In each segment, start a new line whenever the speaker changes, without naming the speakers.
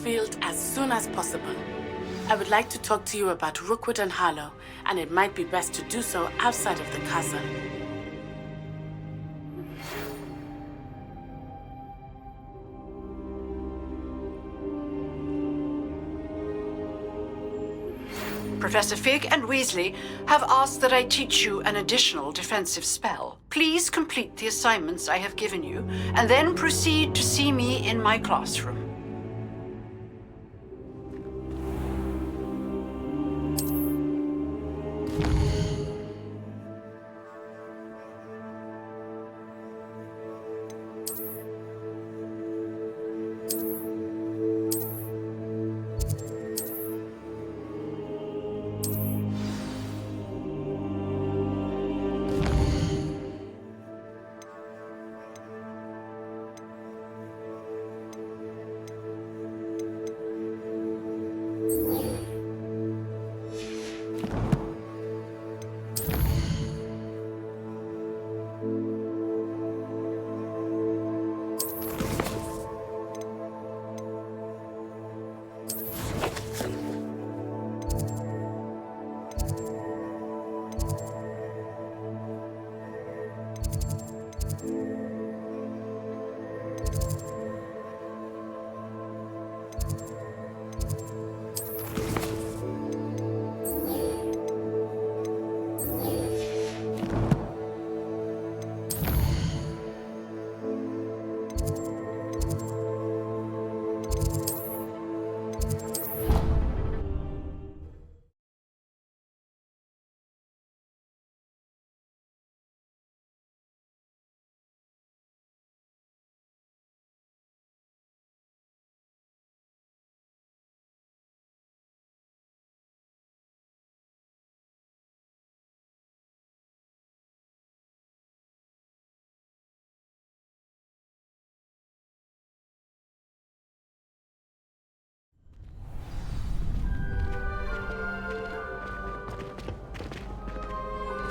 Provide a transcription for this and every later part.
field as soon as possible. I would like to talk to you about Rookwood and Harlow, and it might be best to do so outside of the castle.
Professor Fig and Weasley have asked that I teach you an additional defensive spell. Please complete the assignments I have given you, and then proceed to see me in my classroom.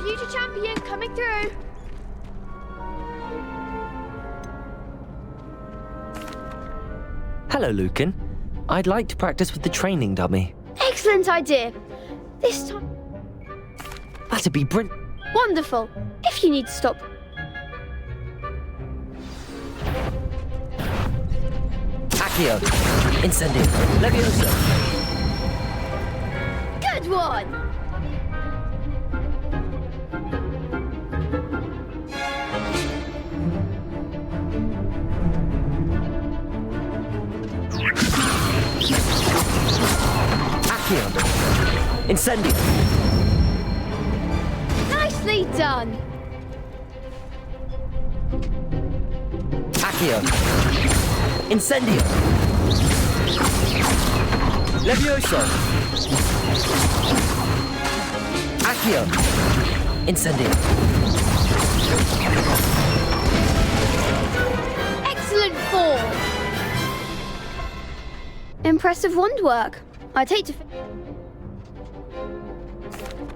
Future champion coming through.
Hello, Lucan. I'd like to practice with the training dummy.
Excellent idea. This time...
That'd be brilliant.
Wonderful. If you need to stop...
Accio. Incendio. Levioso.
Good one!
Incendio!
Nicely done!
Accio! Incendio! Levioso! Accio! Incendio!
Excellent form! Impressive wand work. I'd hate to...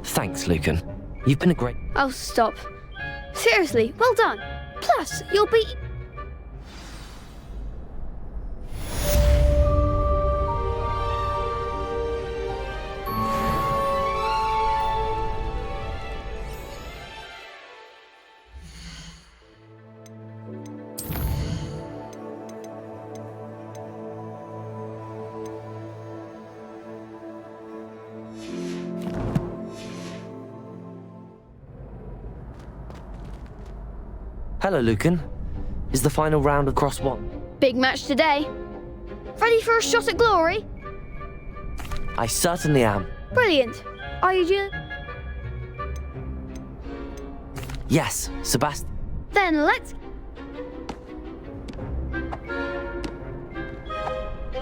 Thanks, Lucan. You've been a great...
Oh, stop. Seriously, well done. Plus, you'll be...
Hello, Lucan. Is the final round across one?
Big match today. Ready for a shot at glory?
I certainly am.
Brilliant. Are you due?
Yes, Sebastian.
Then let's...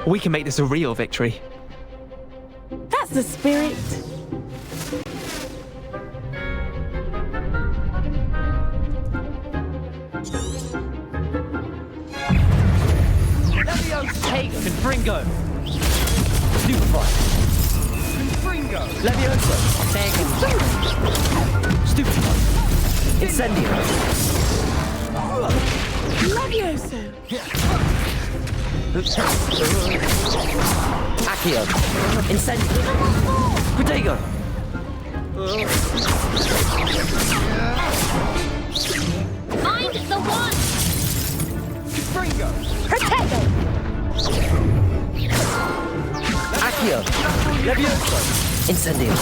We can make this a real victory.
That's the spirit.
Take Confringo. Stupefy. Confringo. Levioso. Take Stupefy. Incendio.
Levioso.
Accio. Incendio. Protego.
Find the one!
Fringo.
Protego!
Accio. Levioso. Incendio.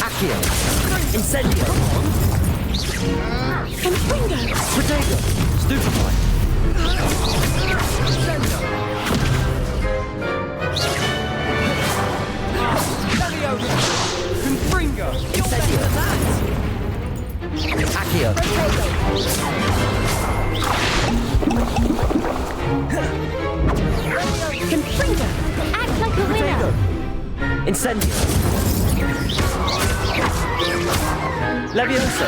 Accio. Incendio. Protego. Stupefy.
Fringo.
Incendio. Accio.
Confringo! Act like a winner!
Incendio. Levioso.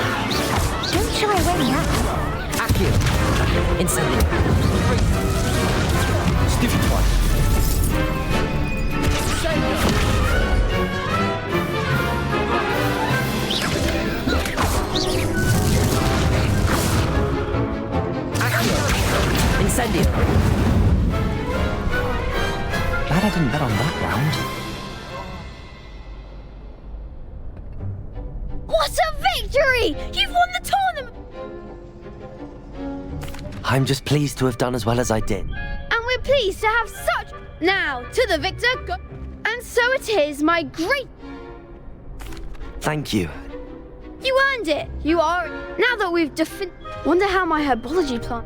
Don't shy away now.
Accio. Incendio. Stupefy. Accio. Incendio. Glad I didn't bet on that round.
What a victory! You've won the tournament!
I'm just pleased to have done as well as I did.
And we're pleased to have such... Now, to the victor go... And so it is, my great...
Thank you.
You earned it! You are... Now that we've Wonder how my herbology plant...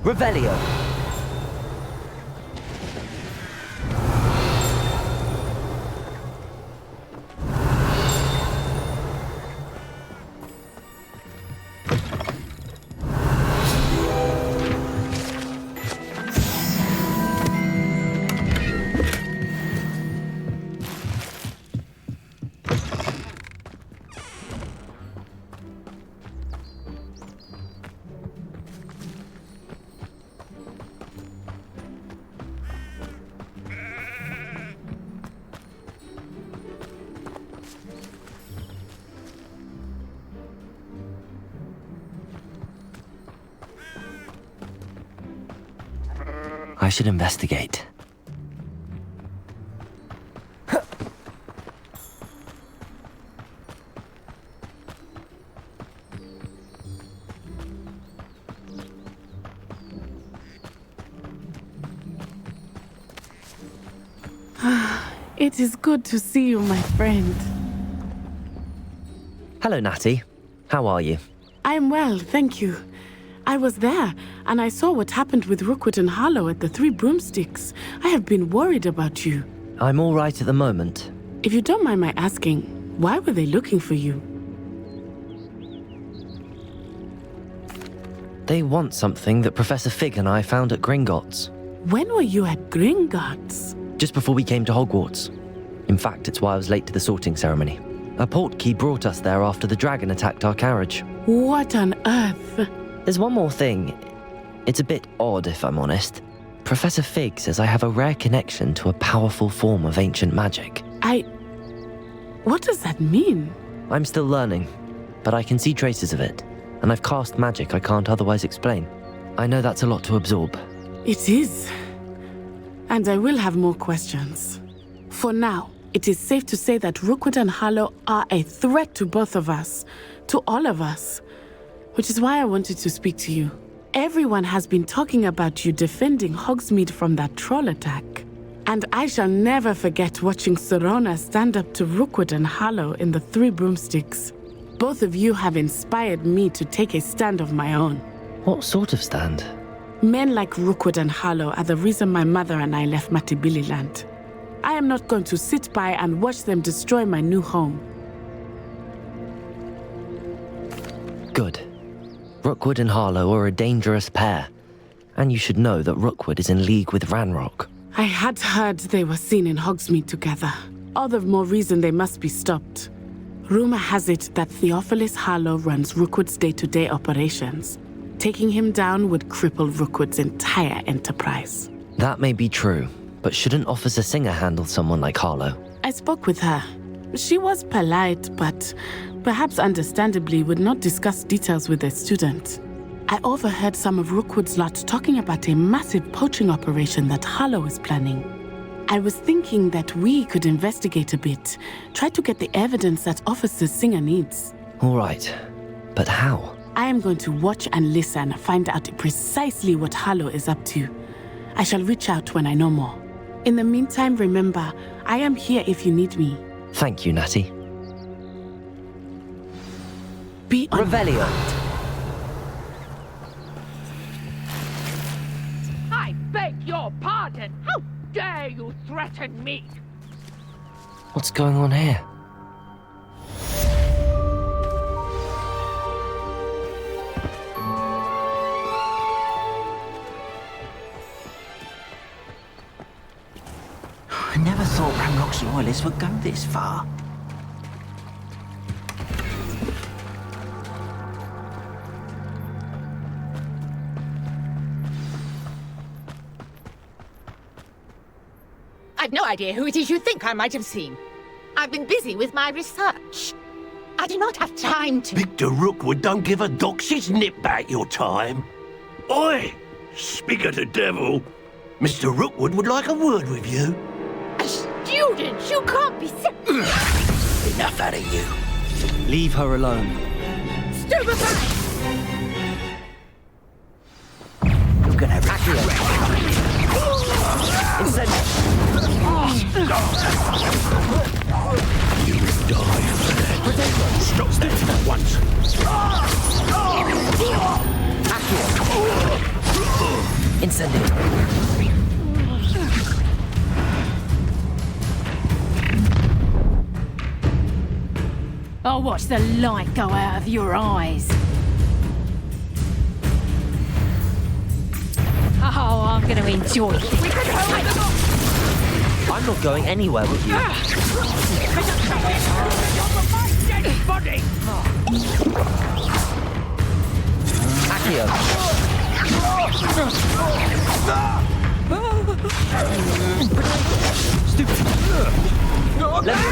Revelio. I should investigate.
It is good to see you, my friend.
Hello, Natty. How are you?
I'm well, thank you. I was there, and I saw what happened with Rookwood and Harlow at the Three Broomsticks. I have been worried about you.
I'm all right at the moment.
If you don't mind my asking, why were they looking for you?
They want something that Professor Fig and I found at Gringotts.
When were you at Gringotts?
Just before we came to Hogwarts. In fact, it's why I was late to the sorting ceremony. A portkey brought us there after the dragon attacked our carriage.
What on earth?
There's one more thing. It's a bit odd, if I'm honest. Professor Fig says I have a rare connection to a powerful form of ancient magic.
What does that mean?
I'm still learning, but I can see traces of it, and I've cast magic I can't otherwise explain. I know that's a lot to absorb.
It is. And I will have more questions. For now, it is safe to say that Rookwood and Harlow are a threat to both of us, to all of us. Which is why I wanted to speak to you. Everyone has been talking about you defending Hogsmeade from that troll attack. And I shall never forget watching Sorona stand up to Rookwood and Harlow in the Three Broomsticks. Both of you have inspired me to take a stand of my own.
What sort of stand?
Men like Rookwood and Harlow are the reason my mother and I left Matabeleland. I am not going to sit by and watch them destroy my new home.
Good. Rookwood and Harlow are a dangerous pair. And you should know that Rookwood is in league with Ranrock.
I had heard they were seen in Hogsmeade together. All the more reason they must be stopped. Rumor has it that Theophilus Harlow runs Rookwood's day-to-day operations. Taking him down would cripple Rookwood's entire enterprise.
That may be true, but shouldn't Officer Singer handle someone like Harlow?
I spoke with her. She was polite, but perhaps understandably would not discuss details with a student. I overheard some of Rookwood's lot talking about a massive poaching operation that Harlow is planning. I was thinking that we could investigate a bit, try to get the evidence that Officer Singer needs.
All right, but how?
I am going to watch and listen, find out precisely what Harlow is up to. I shall reach out when I know more. In the meantime, remember, I am here if you need me.
Thank you, Natty.
Be on
Revelio.
I beg your pardon! How dare you threaten me?
What's going on here?
I never thought Ranrock's loyalists would go this far.
I've no idea who it is you think I might have seen. I've been busy with my research. I do not have time to...
Victor Rookwood don't give a doxy's nip back your time. Oi! Speak of the devil. Mr. Rookwood would like a word with you.
A student! You can't be
Enough out of you.
Leave her alone.
stupefying!
You're gonna have
You will die for that. Stop that at once.
Incendio.
I'll watch the light go out of your eyes. Oh, I'm going to enjoy this.
I'm not going anywhere with you. Accio. Stupid. Let me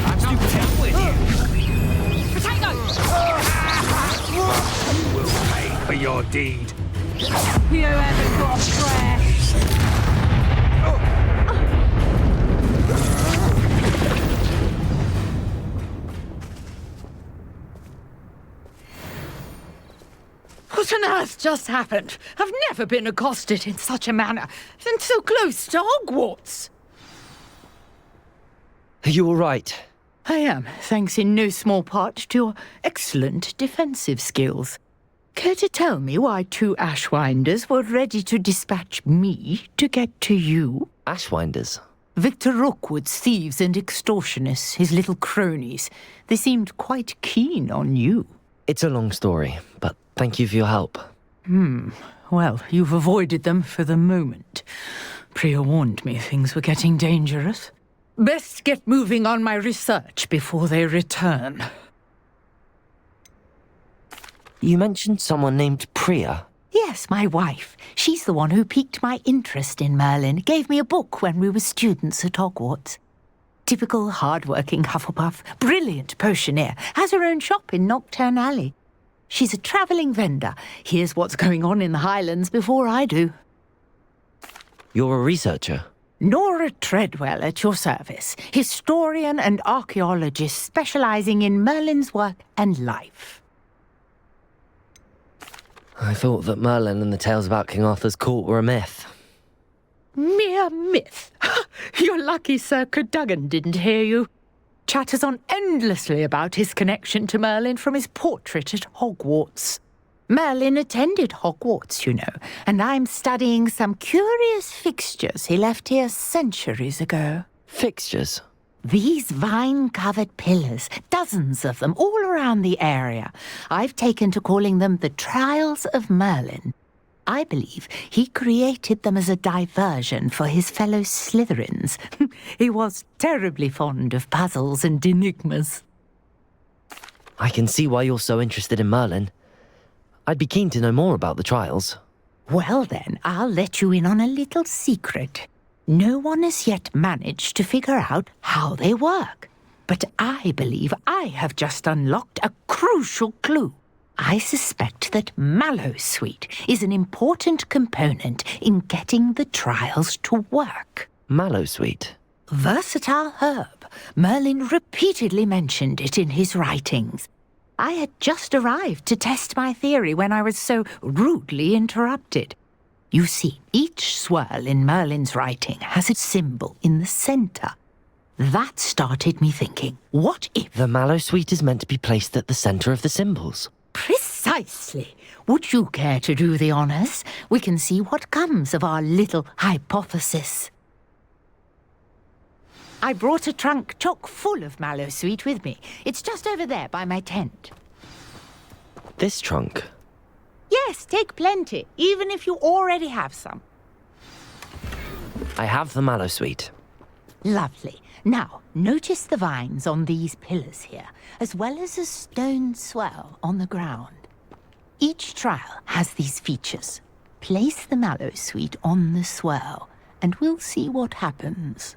I'm stupid. With you.
Potato!
You will pay for your deed.
You haven't got a prayer. What on earth just happened? I've never been accosted in such a manner, and so close to Hogwarts.
Are you all right?
I am, thanks in no small part to your excellent defensive skills. Care to tell me why 2 Ashwinders were ready to dispatch me to get to you?
Ashwinders?
Victor Rookwood's thieves and extortionists, his little cronies. They seemed quite keen on you.
It's a long story, but thank you for your help.
Well, you've avoided them for the moment. Priya warned me things were getting dangerous. Best get moving on my research before they return.
You mentioned someone named Priya.
Yes, my wife. She's the one who piqued my interest in Merlin. Gave me a book when we were students at Hogwarts. Typical hard-working Hufflepuff, brilliant potioneer, has her own shop in Knockturn Alley. She's a travelling vendor. Hears what's going on in the Highlands before I do.
You're a researcher?
Nora Treadwell at your service, historian and archaeologist specialising in Merlin's work and life.
I thought that Merlin and the tales about King Arthur's court were a myth.
Mere myth. You're lucky Sir Cadogan didn't hear you. Chatters on endlessly about his connection to Merlin from his portrait at Hogwarts. Merlin attended Hogwarts, you know, and I'm studying some curious fixtures he left here centuries ago.
Fixtures?
These vine-covered pillars, dozens of them, all around the area. I've taken to calling them the Trials of Merlin. I believe he created them as a diversion for his fellow Slytherins. He was terribly fond of puzzles and enigmas.
I can see why you're so interested in Merlin. I'd be keen to know more about the trials.
Well then, I'll let you in on a little secret. No one has yet managed to figure out how they work. But I believe I have just unlocked a crucial clue. I suspect that Mallowsweet is an important component in getting the trials to work.
Mallowsweet?
Versatile herb. Merlin repeatedly mentioned it in his writings. I had just arrived to test my theory when I was so rudely interrupted. You see, each swirl in Merlin's writing has a symbol in the centre. That started me thinking, what if...
The Mallowsweet is meant to be placed at the centre of the symbols.
Precisely. Would you care to do the honours? We can see what comes of our little hypothesis. I brought a trunk chock full of Mallowsweet with me. It's just over there by my tent.
This trunk?
Yes, take plenty, even if you already have some.
I have the Mallowsweet.
Lovely. Now, notice the vines on these pillars here, as well as a stone swell on the ground. Each trial has these features. Place the Mallowsweet on the swell, and we'll see what happens.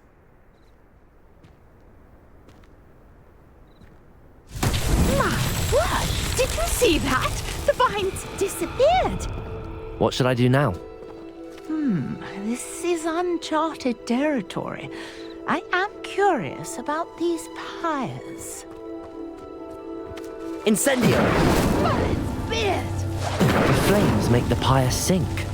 My word! Did you see that? The vines disappeared.
What should I do now?
This is uncharted territory. I am curious about these pyres.
Incendio!
Merlin's beard!
The flames make the pyre sink.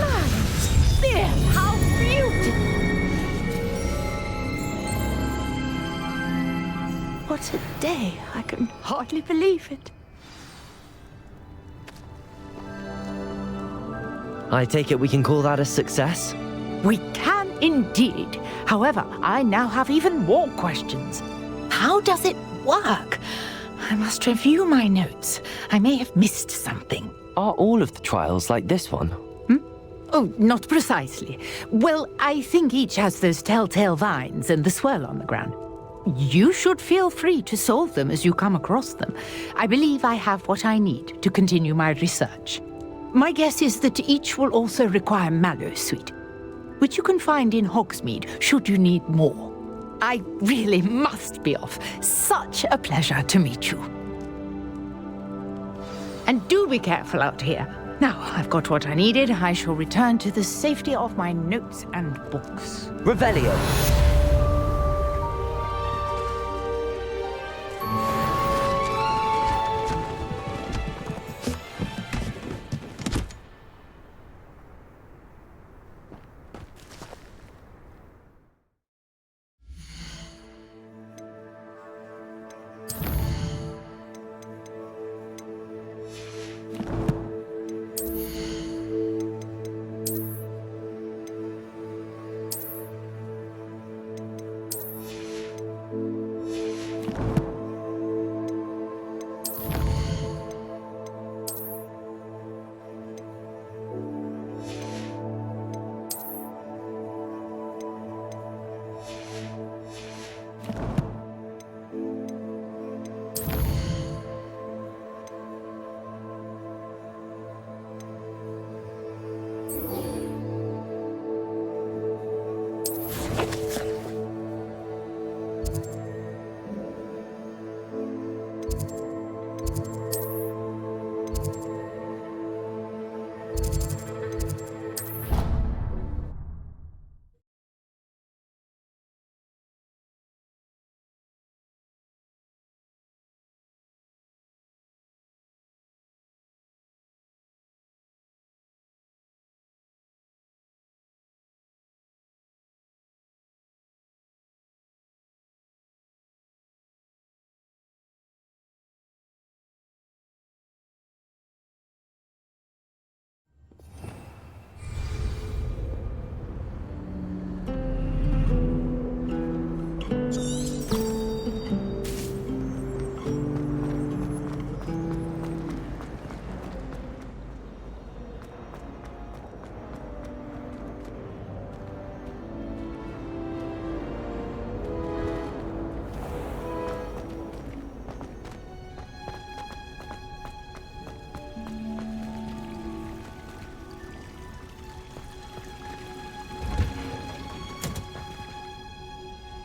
Merlin's beard! How beautiful! What a day! I can hardly believe it.
I take it we can call that a success?
We can indeed. However, I now have even more questions. How does it work? I must review my notes. I may have missed something.
Are all of the trials like this one?
Oh, not precisely. Well, I think each has those telltale vines and the swirl on the ground. You should feel free to solve them as you come across them. I believe I have what I need to continue my research. My guess is that each will also require Mallowsweet. which you can find in Hogsmeade should you need more. I really must be off. Such a pleasure to meet you. And do be careful out here. Now I've got what I needed. I shall return to the safety of my notes and books.
Revelio.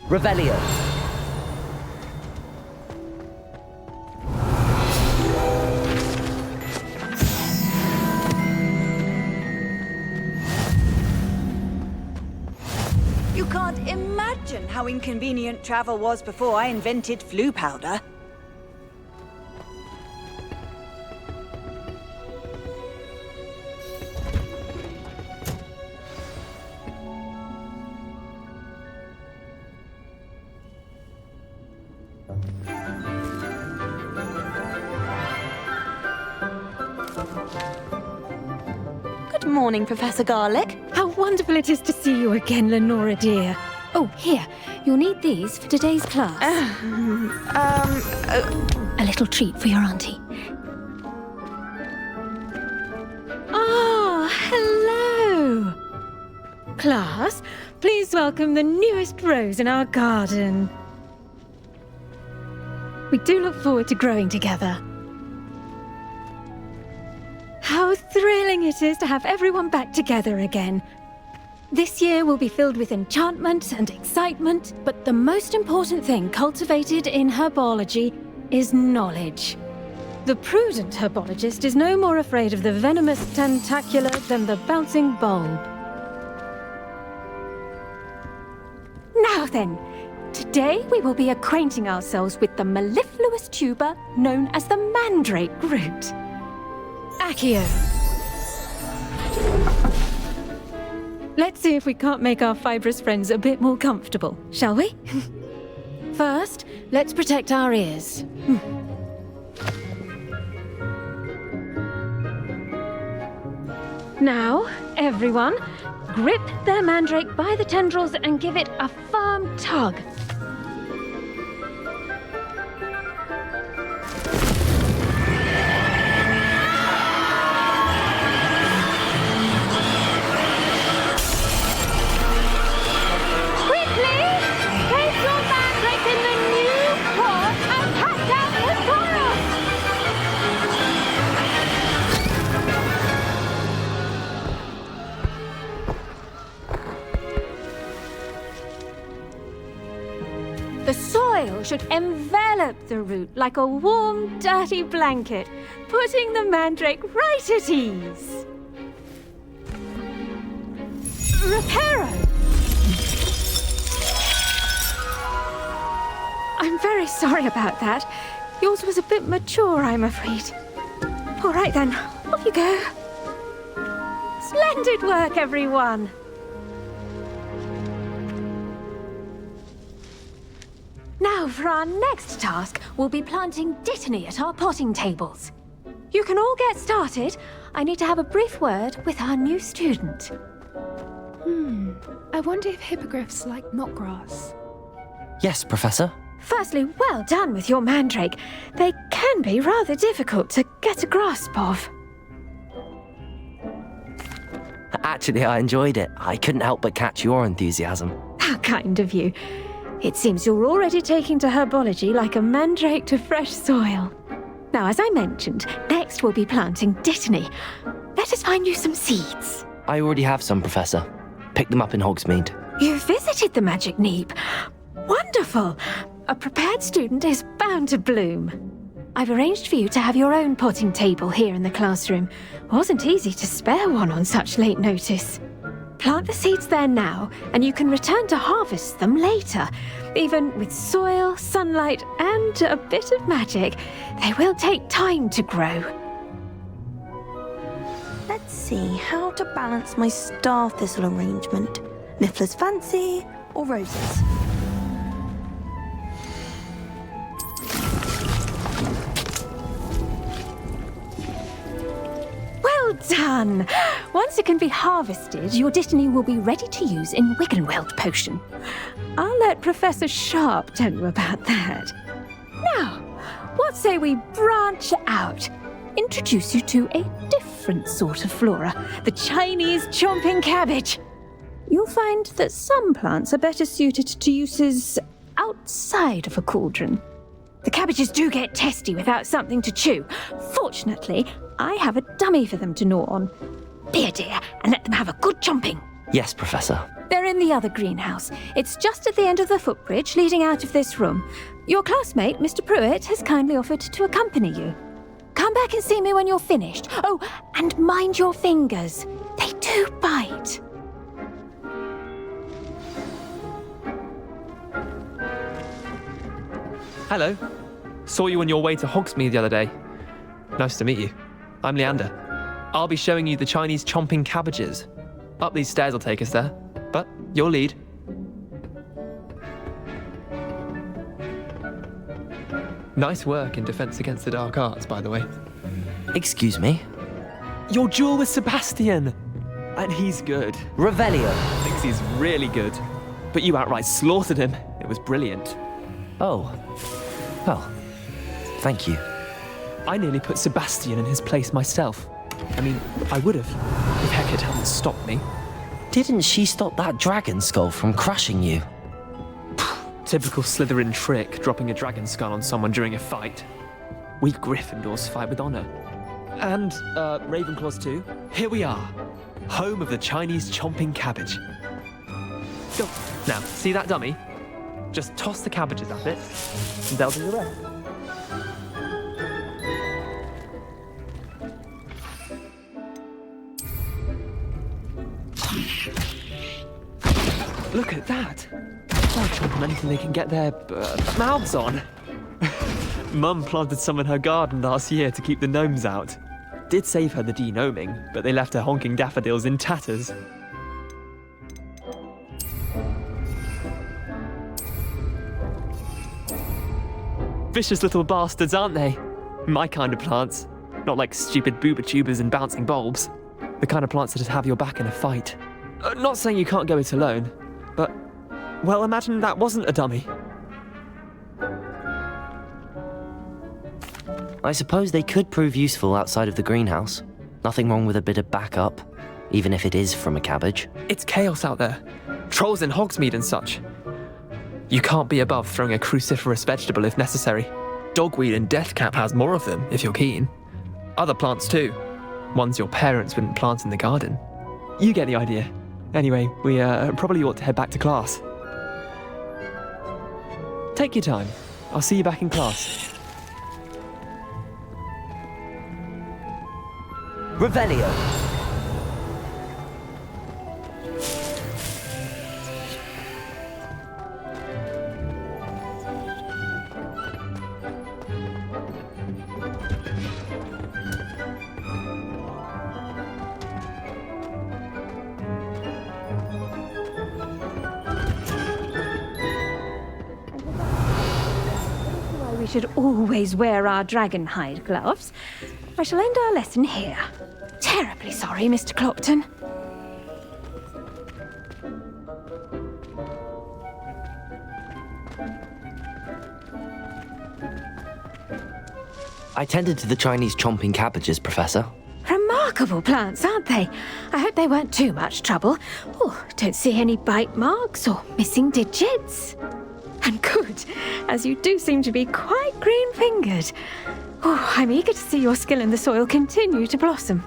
Revelio.
You can't imagine how inconvenient travel was before I invented flu powder.
Good morning, Professor Garlick.
How wonderful it is to see you again, Lenora dear. Oh, here, you'll need these for today's class. A little treat for your auntie. Ah, hello. Class, please welcome the newest rose in our garden. We do look forward to growing together. How thrilling it is to have everyone back together again. This year will be filled with enchantment and excitement, but the most important thing cultivated in herbology is knowledge. The prudent herbologist is no more afraid of the venomous tentacula than the bouncing bulb. Now then, today we will be acquainting ourselves with the mellifluous tuber known as the mandrake root. Accio. Let's see if we can't make our fibrous friends a bit more comfortable, shall we? First, let's protect our ears. Now, everyone, grip their mandrake by the tendrils and give it a firm tug. soil should envelop the root like a warm, dirty blanket, putting the mandrake right at ease. Reparo! I'm very sorry about that. Yours was a bit mature, I'm afraid. All right then, off you go. Splendid work, everyone! Now, for our next task, we'll be planting Dittany at our potting tables. You can all get started. I need to have a brief word with our new student.
I wonder if hippogriffs like knotgrass.
Yes, Professor.
Firstly, well done with your mandrake. They can be rather difficult to get a grasp of.
Actually, I enjoyed it. I couldn't help but catch your enthusiasm.
How kind of you. It seems you're already taking to herbology like a mandrake to fresh soil. Now, as I mentioned, next we'll be planting Dittany. Let us find you some seeds.
I already have some, Professor. Picked them up in Hogsmeade.
You visited the Magic Neep. Wonderful! A prepared student is bound to bloom. I've arranged for you to have your own potting table here in the classroom. Wasn't easy to spare one on such late notice. Plant the seeds there now, and you can return to harvest them later. Even with soil, sunlight, and a bit of magic, they will take time to grow.
Let's see how to balance my star thistle arrangement. Niffler's Fancy or roses?
Well done! Once it can be harvested, your Dittany will be ready to use in Wiggenweld potion. I'll let Professor Sharp tell you about that. Now, what say we branch out? Introduce you to a different sort of flora, the Chinese chomping cabbage. You'll find that some plants are better suited to uses outside of a cauldron. The cabbages do get testy without something to chew. Fortunately, I have a dummy for them to gnaw on. Be a dear and let them have a good chomping.
Yes, Professor.
They're in the other greenhouse. It's just at the end of the footbridge leading out of this room. Your classmate, Mr. Pruitt, has kindly offered to accompany you. Come back and see me when you're finished. Oh, and mind your fingers. They do bite.
Hello. Saw you on your way to Hogsmeade the other day. Nice to meet you. I'm Leander. I'll be showing you the Chinese chomping cabbages. Up these stairs will take us there, but your lead. Nice work in Defense Against the Dark Arts, by the way.
Excuse me?
Your duel with Sebastian! And he's good.
Revelio.
Thinks he's really good. But you outright slaughtered him. It was brilliant.
Oh. Well, thank you.
I nearly put Sebastian in his place myself. I mean, I would have, if Hecate hadn't stopped me.
Didn't she stop that dragon skull from crushing you?
Typical Slytherin trick, dropping a dragon skull on someone during a fight. We Gryffindors fight with honor. And, Ravenclaws too. Here we are, home of the Chinese chomping cabbage. Go. Now, see that dummy? Just toss the cabbages at it, and they'll do the rest. Look at that! They'll chomp on anything they can get their mouths on. Mum planted some in her garden last year to keep the gnomes out. Did save her the de-gnoming, but they left her honking daffodils in tatters. Vicious little bastards, aren't they? My kind of plants. Not like stupid booba-tubers and bouncing bulbs. The kind of plants that just have your back in a fight. Not saying you can't go it alone, but, well, imagine that wasn't a dummy.
I suppose they could prove useful outside of the greenhouse. Nothing wrong with a bit of backup, even if it is from a cabbage.
It's chaos out there. Trolls in Hogsmeade and such. You can't be above throwing a cruciferous vegetable if necessary. Dogweed and deathcap has more of them, if you're keen. Other plants too. Ones your parents wouldn't plant in the garden. You get the idea. Anyway, we probably ought to head back to class. Take your time. I'll see you back in class.
Revelio.
We should always wear our dragon hide gloves. I shall end our lesson here. Terribly sorry, Mr. Clopton.
I tended to the Chinese chomping cabbages, Professor.
Remarkable plants, aren't they? I hope they weren't too much trouble. Oh, don't see any bite marks or missing digits. And good, as you do seem to be quite green-fingered. Oh, I'm eager to see your skill in the soil continue to blossom.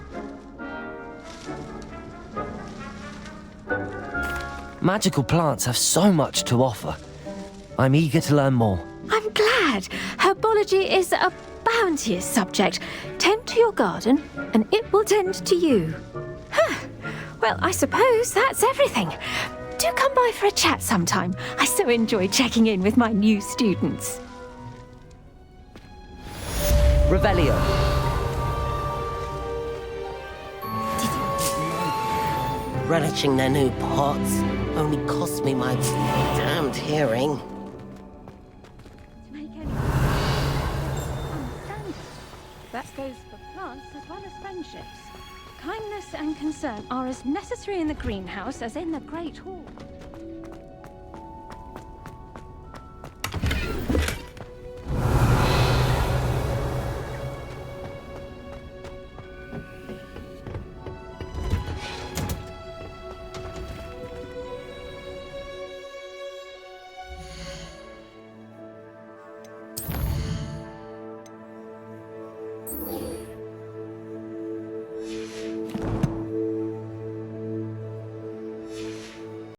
Magical plants have so much to offer. I'm eager to learn more.
I'm glad. Herbology is a bounteous subject. Tend to your garden, and it will tend to you. Huh. Well, I suppose that's everything. Do come by for a chat sometime. I so enjoy checking in with my new students.
Revelio.
Relishing their new pots only cost me my damned hearing.
That goes for plants as well as friendships. Kindness and concern are as necessary in the greenhouse as in the Great Hall.